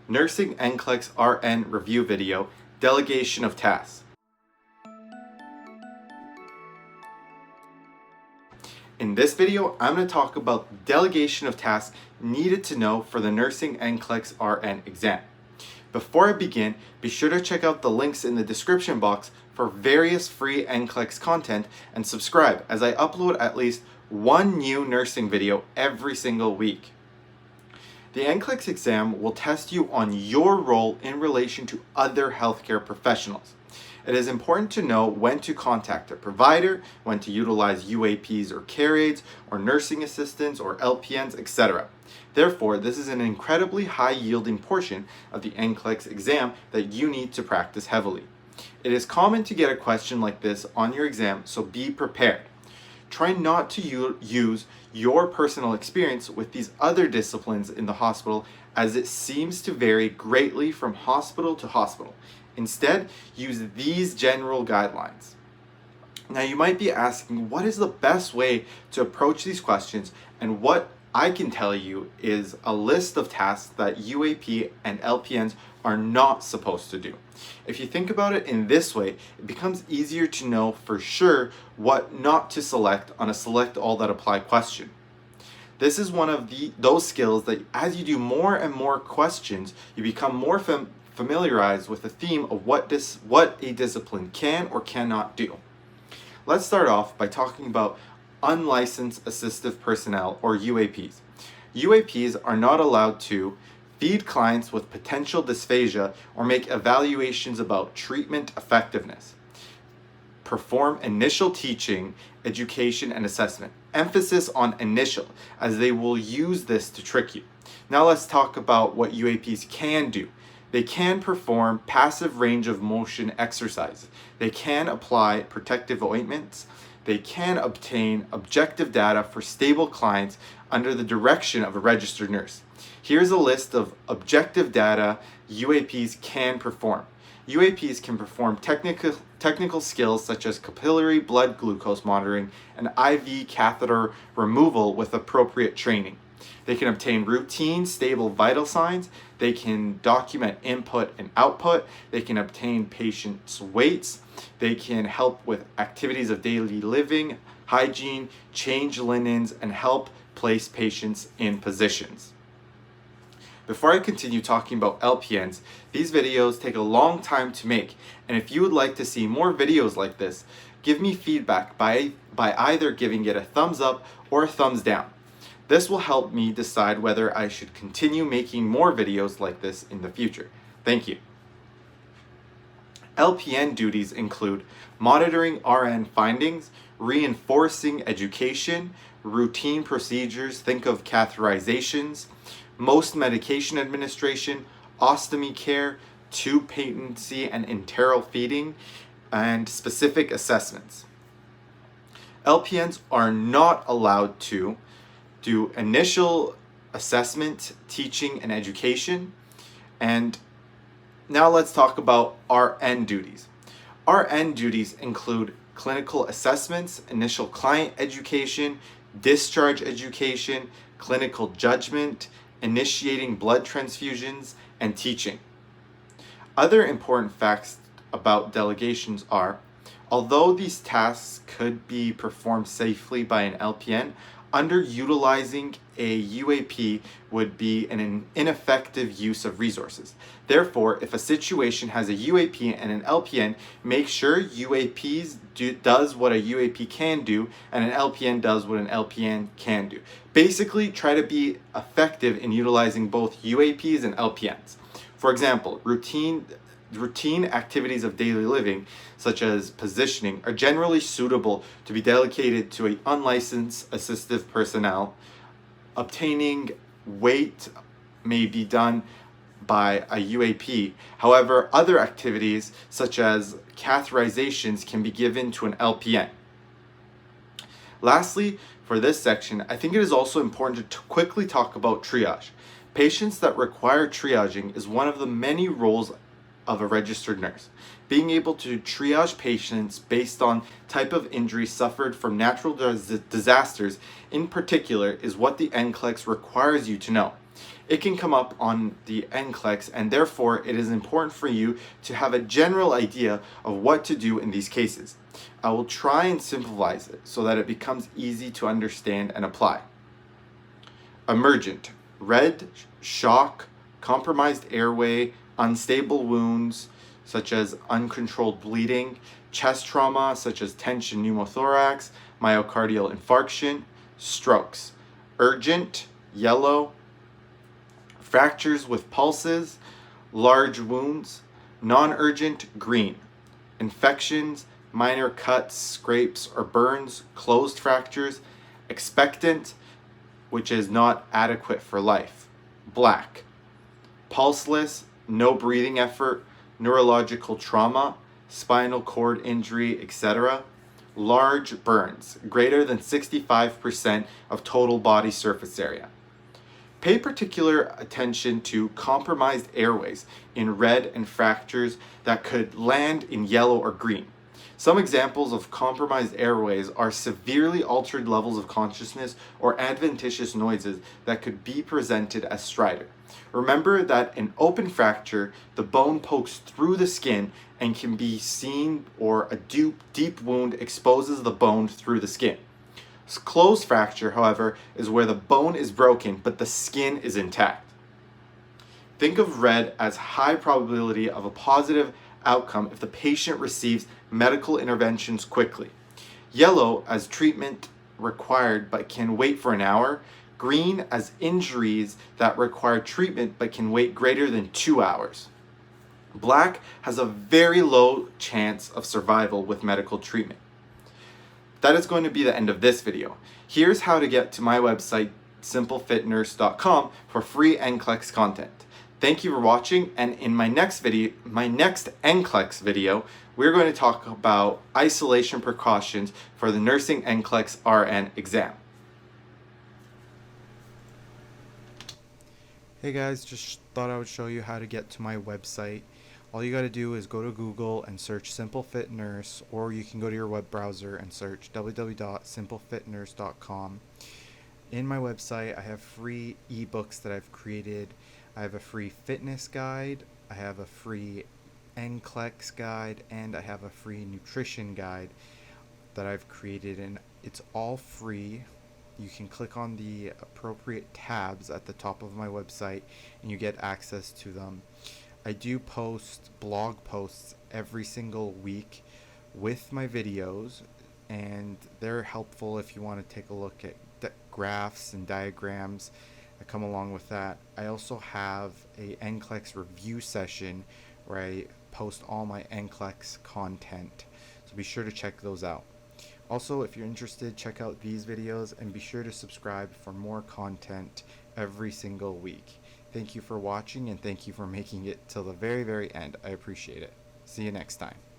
Nursing NCLEX RN Review Video, Delegation of Tasks. In this video, I'm going to talk about the delegation of tasks needed to know for the Nursing NCLEX RN exam. Before I begin, be sure to check out the links in the description box for various free NCLEX content and subscribe as I upload at least one new nursing video every single week. The NCLEX exam will test you on your role in relation to other healthcare professionals. It is important to know when to contact a provider, when to utilize UAPs or care aides, or nursing assistants or LPNs, etc. Therefore, this is an incredibly high-yielding portion of the NCLEX exam that you need to practice heavily. It is common to get a question like this on your exam, so be prepared. Try not to use your personal experience with these other disciplines in the hospital, as it seems to vary greatly from hospital to hospital. Instead, use these general guidelines. Now, you might be asking, what is the best way to approach these questions? And what I can tell you is a list of tasks that UAP and LPNs are not supposed to do. If you think about it in this way, it becomes easier to know for sure what not to select on a select all that apply question. This is one of those skills that as you do more and more questions, you become more familiarized with the theme of what a discipline can or cannot do. Let's start off by talking about unlicensed assistive personnel, or UAPs. UAPs are not allowed to feed clients with potential dysphagia or make evaluations about treatment effectiveness, perform initial teaching, education, and assessment. Emphasis on initial, as they will use this to trick you. Now let's talk about what UAPs can do. They can perform passive range of motion exercises. They can apply protective ointments. They can obtain objective data for stable clients under the direction of a registered nurse. Here's a list of objective data UAPs can perform. UAPs can perform technical skills such as capillary blood glucose monitoring and IV catheter removal with appropriate training. They can obtain routine, stable vital signs. They can document input and output. They can obtain patients' weights. They can help with activities of daily living, hygiene, change linens, and help place patients in positions. Before I continue talking about LPNs, these videos take a long time to make, and if you would like to see more videos like this, give me feedback by either giving it a thumbs up or a thumbs down. This will help me decide whether I should continue making more videos like this in the future. Thank you. LPN duties include monitoring RN findings, reinforcing education, routine procedures, think of catheterizations, most medication administration, ostomy care, tube patency and enteral feeding, and specific assessments. LPNs are not allowed to do initial assessment, teaching, and education. And now let's talk about RN duties. RN duties include clinical assessments, initial client education, discharge education, clinical judgment, initiating blood transfusions, and teaching. Other important facts about delegations are, although these tasks could be performed safely by an LPN, underutilizing a UAP would be an ineffective use of resources. Therefore, if a situation has a UAP and an LPN, make sure UAPs does what a UAP can do and an LPN does what an LPN can do. Basically, try to be effective in utilizing both UAPs and LPNs. For example, routine activities of daily living, such as positioning, are generally suitable to be delegated to an unlicensed assistive personnel. Obtaining weight may be done by a UAP. However, other activities, such as catheterizations, can be given to an LPN. Lastly, for this section, I think it is also important to quickly talk about triage. Patients that require triaging is one of the many roles of a registered nurse. Being able to triage patients based on type of injury suffered from natural disasters in particular is what the NCLEX requires you to know. It can come up on the NCLEX, and therefore it is important for you to have a general idea of what to do in these cases. I will try and simplify it so that it becomes easy to understand and apply. Emergent: red, shock, compromised airway, unstable wounds such as uncontrolled bleeding, chest trauma such as tension pneumothorax, myocardial infarction, strokes. Urgent: yellow, fractures with pulses, large wounds. Non-urgent: green, infections, minor cuts, scrapes, or burns, closed fractures. Expectant, which is not adequate for life. Black: pulseless, no breathing effort, neurological trauma, spinal cord injury, etc. Large burns, greater than 65% of total body surface area. Pay particular attention to compromised airways in red and fractures that could land in yellow or green. Some examples of compromised airways are severely altered levels of consciousness or adventitious noises that could be presented as stridor. Remember that an open fracture, the bone pokes through the skin and can be seen, or a deep wound exposes the bone through the skin. Closed fracture, however, is where the bone is broken but the skin is intact. Think of red as high probability of a positive outcome if the patient receives medical interventions quickly. Yellow as treatment required but can wait for an hour. Green as injuries that require treatment but can wait greater than 2 hours. Black has a very low chance of survival with medical treatment. That is going to be the end of this video. Here's how to get to my website, simplefitnurse.com, for free NCLEX content. Thank you for watching, and in my next NCLEX video, we're going to talk about isolation precautions for the nursing NCLEX RN exam. Hey guys, just thought I would show you how to get to my website. All you got to do is go to Google and search Simple Fit Nurse, or you can go to your web browser and search www.simplefitnurse.com. In my website, I have free ebooks that I've created. I have a free fitness guide, I have a free NCLEX guide, and I have a free nutrition guide that I've created, and it's all free. You can click on the appropriate tabs at the top of my website and you get access to them. I do post blog posts every single week with my videos, and they're helpful if you want to take a look at graphs and diagrams that come along with that. I also have a NCLEX review session where I post all my NCLEX content, so be sure to check those out. Also, if you're interested, check out these videos and be sure to subscribe for more content every single week. Thank you for watching, and thank you for making it till the very, very end. I appreciate it. See you next time.